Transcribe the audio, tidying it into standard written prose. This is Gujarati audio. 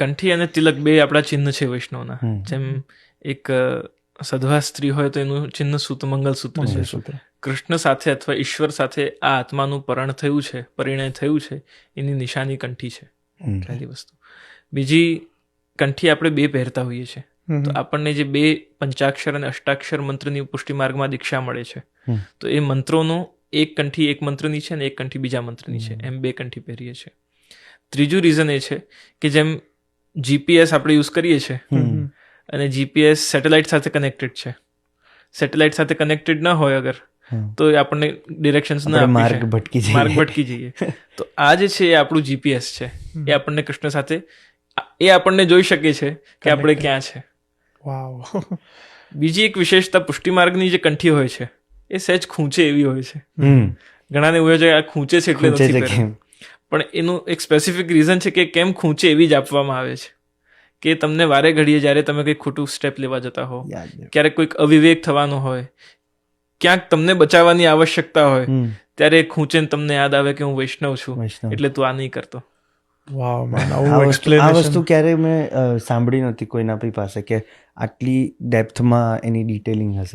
કંઠી અને તિલક બે આપણા ચિહ્ન છે વૈષ્ણવના. જેમ એક સધવા સ્ત્રી હોય તો એનું ચિહ્ન સૂત મંગલસૂત્ર છે. કૃષ્ણ સાથે અથવા ઈશ્વર સાથે આ આત્માનું પરિણય થયું છે એની નિશાની કંઠી છે, પહેલી વસ્તુ. બીજી, કંઠી આપણે બે પહેરતા હોઈએ છીએ, તો આપણને જે બે પંચાક્ષર અને અષ્ટાક્ષર મંત્રની પુષ્ટિ માર્ગમાં દીક્ષા મળે છે, તો એ મંત્રોનો એક કંઠી એક મંત્રની છે અને એક કંઠી બીજા મંત્રની છે, એમ બે કંઠી પહેરીએ છીએ. ત્રીજું રીઝન એ છે કે જેમ જીપીએસ આપણે યુઝ કરીએ છીએ અને જીપીએસ સેટેલાઇટ સાથે કનેક્ટેડ છે, સેટેલાઇટ સાથે કનેક્ટેડ ન હોય અગર તો એ આપણને ડિરેક્શન્સ ના માર્ગ ભટકી જઈએ. તો આ જે છે એ આપણું જીપીએસ છે, એ આપણને કૃષ્ણ સાથે, એ આપણને જોઈ શકે છે કે આપણે ક્યાં છે. બીજી એક વિશેષતા પુષ્ટિ માર્ગની જે કંઠી હોય છે એ સહેજ ખૂંચે એવી હોય છે. ઘણાને એવું હોય છે આ ખૂંચે છે એટલે નથી પહેર્યું, પણ એનું એક સ્પેસિફિક રીઝન છે કે કેમ ખૂંચે એવી જ આપવામાં આવે છે કે તમને વારે ઘડીએ જ્યારે તમે કંઈક ખોટું સ્ટેપ લેવા જતા હો, ક્યારેક કોઈક અવિવેક થવાનો હોય, ક્યાંક તમને બચાવવાની આવશ્યકતા હોય, ત્યારે ખૂંચે તમને યાદ આવે કે હું વૈષ્ણવ છું એટલે તું આ નહીં કરતો. આ વસ્તુ ક્યારે મેં સાંભળી નથી કોઈના પાસે કે આટલી ડેપ્થમાં એની ડિટેલિંગ હશે.